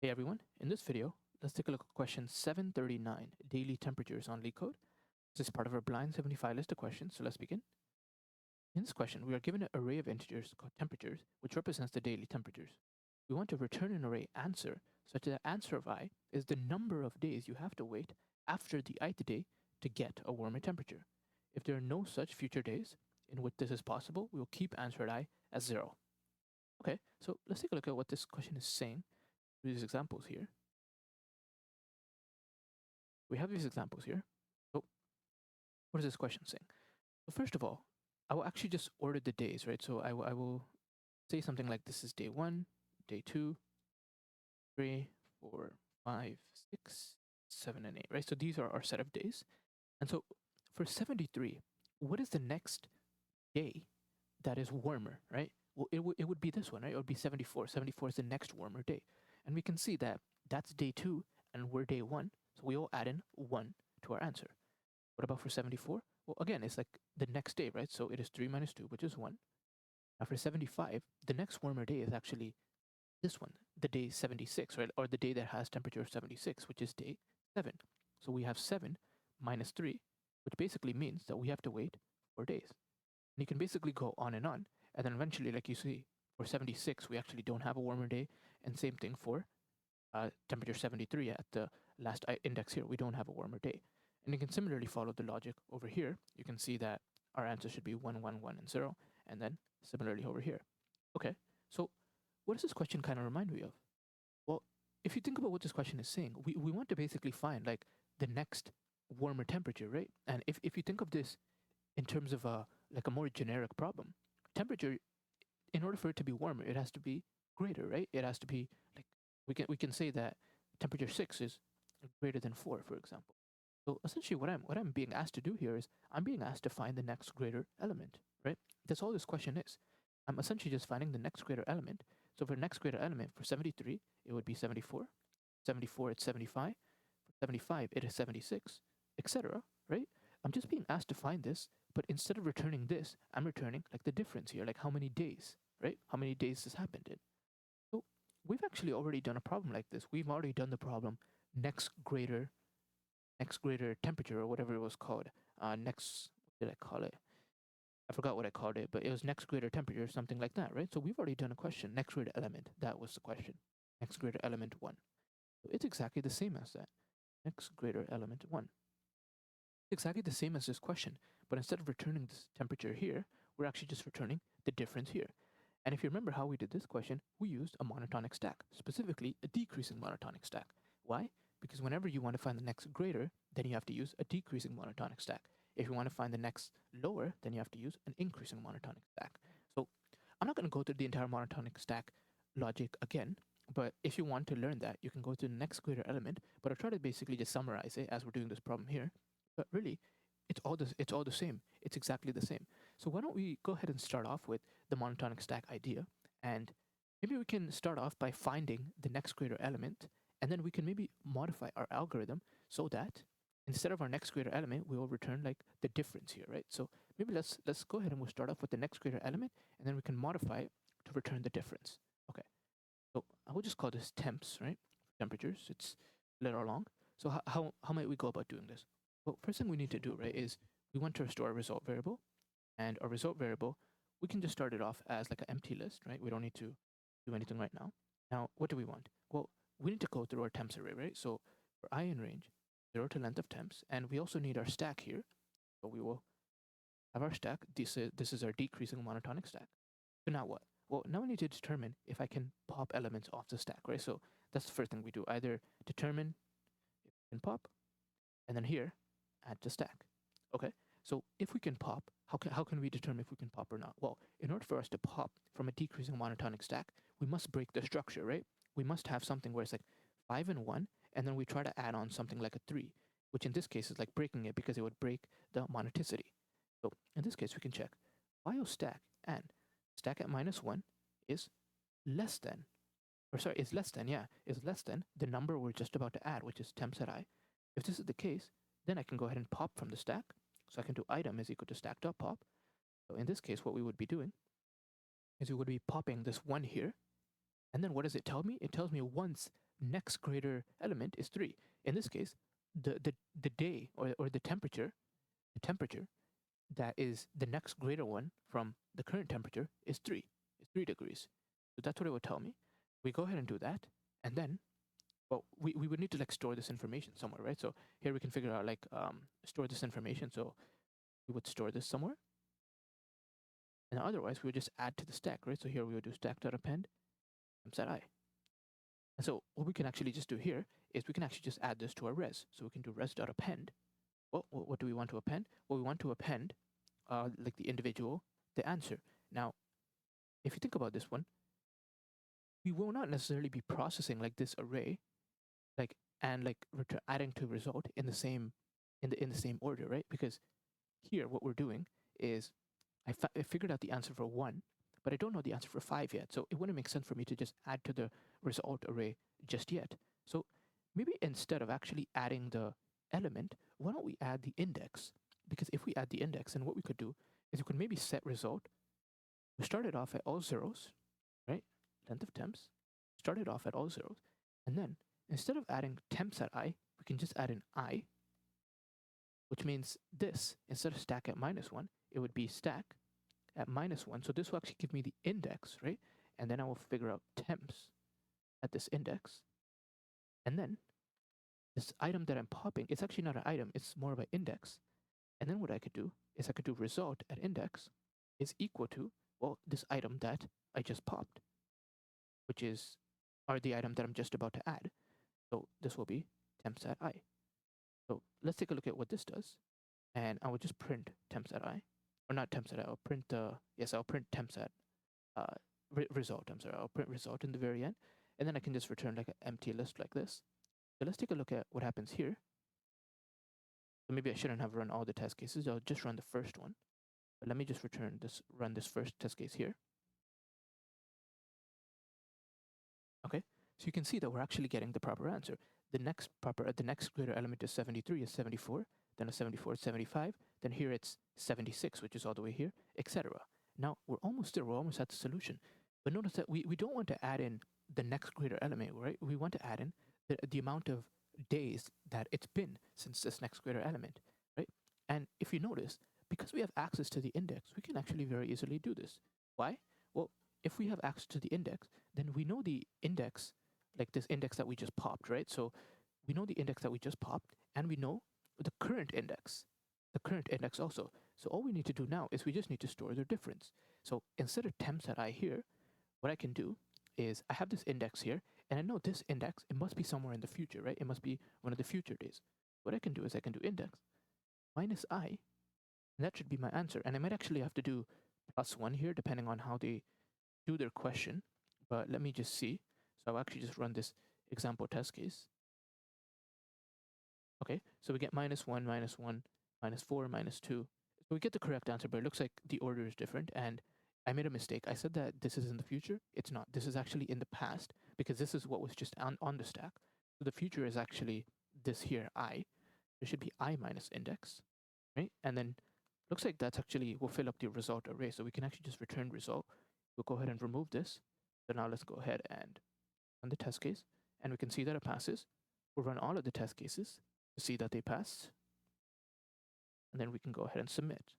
Hey everyone, in this video, let's take a look at question 739, daily temperatures on Leetcode. This is part of our blind 75 list of questions, so let's begin. In this question, we are given an array of integers called temperatures, which represents the daily temperatures. We want to return an array answer such that answer of I is the number of days you have to wait after the ith day to get a warmer temperature. If there are no such future days in which this is possible, we will keep answer at I as 0. Okay, so let's take a look at what this question is saying through these examples here. We have these examples here. So what is this question saying? So first of all, I will actually just order the days, right? So I will say something like this is day 1, day 2, 3, 4, 5, 6, 7, and 8, right? So these are our set of days. And so for 73, what is the next day that is warmer, right? Well, it would be this one, right? It would be 74. 74 is the next warmer day. And we can see that that's day 2 and we're day 1. So we all add in 1 to our answer. What about for 74? Well, again, it's like the next day, right? So it is 3 minus 2, which is 1. Now for 75, the next warmer day is actually this one, the day 76, right? Or the day that has temperature of 76, which is day 7. So we have 7 minus 3, which basically means that we have to wait 4 days. And you can basically go on. And then eventually, like you see, for 76, we actually don't have a warmer day. And same thing for temperature 73 at the last index here. We don't have a warmer day. And you can similarly follow the logic over here. You can see that our answer should be 1, 1, 1, and 0. And then similarly over here. Okay, so what does this question kind of remind me of? Well, if you think about what this question is saying, we want to basically find like the next warmer temperature, right? And if you think of this in terms of like a more generic problem, temperature, in order for it to be warmer, it has to be greater, right? It has to be like, we can say that temperature 6 is greater than 4, for example. So essentially what I'm being asked to do here is I'm being asked to find the next greater element, right? That's all this question is. I'm essentially just finding the next greater element. So for next greater element, for 73, it would be 74. 74, it's 75. For 75, it is 76, etc., right? I'm just being asked to find this, but instead of returning this, I'm returning like the difference here, like how many days, right? How many days this happened in. So we've actually already done a problem like this. We've already done the problem next greater temperature, or whatever it was called. Next, what did I call it? I forgot what I called it, but it was next greater temperature, something like that, right? So we've already done a question. Next greater element, that was the question. Next greater element 1. So it's exactly the same as that. Next greater element 1. It's exactly the same as this question, but instead of returning this temperature here, we're actually just returning the difference here. And if you remember how we did this question, we used a monotonic stack, specifically a decreasing monotonic stack. Why? Because whenever you want to find the next greater, then you have to use a decreasing monotonic stack. If you want to find the next lower, then you have to use an increasing monotonic stack. So I'm not going to go through the entire monotonic stack logic again, but if you want to learn that, you can go to the next greater element, but I'll try to basically just summarize it as we're doing this problem here. But really, it's all the same. It's exactly the same. So why don't we go ahead and start off with the monotonic stack idea, and maybe we can start off by finding the next greater element, and then we can maybe modify our algorithm so that instead of our next greater element, we will return like the difference here, right? So maybe let's go ahead and we'll start off with the next greater element, and then we can modify it to return the difference. Okay. So I will just call this temps, right? Temperatures. It's a little long. So how might we go about doing this? Well, first thing we need to do, right, is we want to restore a result variable, and our result variable, we can just start it off as like an empty list, right? We don't need to do anything right now. Now, what do we want? Well, we need to go through our temps array, right? So for I in range, 0 to length of temps, and we also need our stack here. So we will have our stack. This is our decreasing monotonic stack. So now what? Well, now we need to determine if I can pop elements off the stack, right? So that's the first thing we do. Either determine if we can pop, and then here, add to stack. Okay, so if we can pop, how can we determine if we can pop or not? Well, in order for us to pop from a decreasing monotonic stack, we must break the structure, right? We must have something where it's like 5 and 1, and then we try to add on something like a 3, which in this case is like breaking it because it would break the monoticity. So in this case, we can check while stack and stack at -1 is less than, or sorry, is less than the number we're just about to add, which is temps at I. If this is the case, then I can go ahead and pop from the stack. So I can do item is equal to stack.pop. So in this case, what we would be doing is we would be popping this 1 here. And then what does it tell me? It tells me once next greater element is 3. In this case, the day or the temperature that is the next greater one from the current temperature is 3. It's 3 degrees. So that's what it would tell me. We go ahead and do that, and then, well, we would need to like store this information somewhere, right? So here we can figure out like store this information. So we would store this somewhere, and otherwise we would just add to the stack, right? So here we would do stack.append set I. And so what we can actually just do here is we can actually just add this to our res. So we can do res.append. Well, what do we want to append? Well, we want to append like the answer. Now, if you think about this one, we will not necessarily be processing like this array, like and like adding to result in the same order, right? Because here what we're doing is I figured out the answer for 1, but I don't know the answer for 5 yet. So it wouldn't make sense for me to just add to the result array just yet. So maybe instead of actually adding the element, why don't we add the index? Because if we add the index, then what we could do is we could maybe set result. We started off at all zeros, right? Length of temps. Started off at all zeros. And then instead of adding temps at I, we can just add an I, which means this, instead of stack at -1, it would be stack at -1. So this will actually give me the index, right? And then I will figure out temps at this index. And then this item that I'm popping, it's actually not an item, it's more of an index. And then what I could do is I could do result at index is equal to, well, this item that I just popped, which is, or the item that I'm just about to add. So this will be temps at I. So let's take a look at what this does. And I will just print temps at I, or not temps at I, I'll print I'll print temps at result. I'm sorry, I'll print result in the very end. And then I can just return like an empty list like this. So let's take a look at what happens here. So maybe I shouldn't have run all the test cases. I'll just run the first one. But let me just run this first test case here. Okay, so you can see that we're actually getting the proper answer. The next greater element is 73, is 74, then a 74 is 75, then here it's 76, which is all the way here, etc. Now we're almost there, we're almost at the solution. But notice that we don't want to add in the next greater element, right? We want to add in the amount of days that it's been since this next greater element, right? And if you notice, because we have access to the index, we can actually very easily do this. Why? Well, if we have access to the index, then we know the index, like this index that we just popped, right? So we know the index that we just popped, and we know the current index also. So all we need to do now is we just need to store their difference. So instead of temps at I here, what I can do is I have this index here, and I know this index, it must be somewhere in the future, right? It must be one of the future days. What I can do is I can do index minus I, and that should be my answer. And I might actually have to do +1 here, depending on how they do their question. But let me just see. So I'll actually just run this example test case. Okay, so we get -1, -1, -4, -2. So we get the correct answer, but it looks like the order is different. And I made a mistake. I said that this is in the future. It's not. This is actually in the past, because this is what was just on the stack. So the future is actually this here, I. There should be I minus index, right? And then looks like that's actually will fill up the result array. So we can actually just return result. We'll go ahead and remove this. So now let's go ahead and run the test case, and we can see that it passes. We'll run all of the test cases to see that they passed, and then we can go ahead and submit.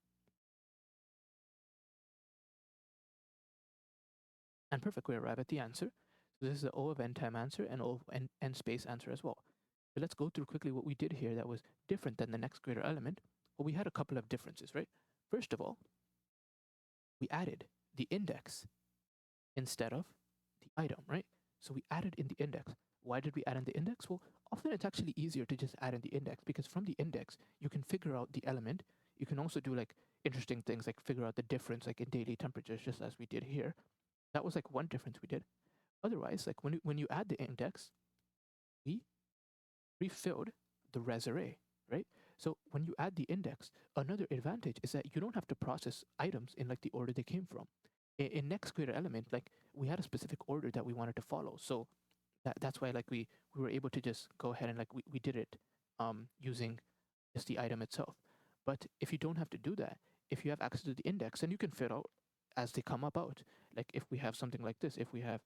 And perfect, we arrive at the answer. So this is the O of n time answer and O of n space answer as well. So let's go through quickly what we did here that was different than the next greater element. Well, we had a couple of differences, right? First of all, we added the index instead of the item, right? So we added in the index. Why did we add in the index? Well, often it's actually easier to just add in the index, because from the index, you can figure out the element. You can also do like interesting things like figure out the difference like in daily temperatures, just as we did here. That was like one difference we did. Otherwise, like when you add the index, we refilled the res array, right? So when you add the index, another advantage is that you don't have to process items in like the order they came from. In next greater element, like we had a specific order that we wanted to follow. So that's why like we were able to just go ahead and like we did it using just the item itself. But if you don't have to do that, if you have access to the index, then you can fill out as they come up out. Like if we have something like this, if we have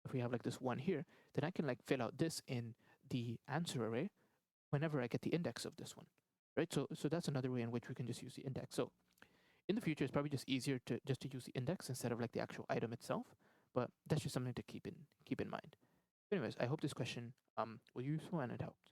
if we have like this 1 here, then I can like fill out this in the answer array whenever I get the index of this one, right? So that's another way in which we can just use the index. So in the future, it's probably just easier to use the index instead of like the actual item itself, but that's just something to keep in mind. Anyways, I hope this question was useful and it helped.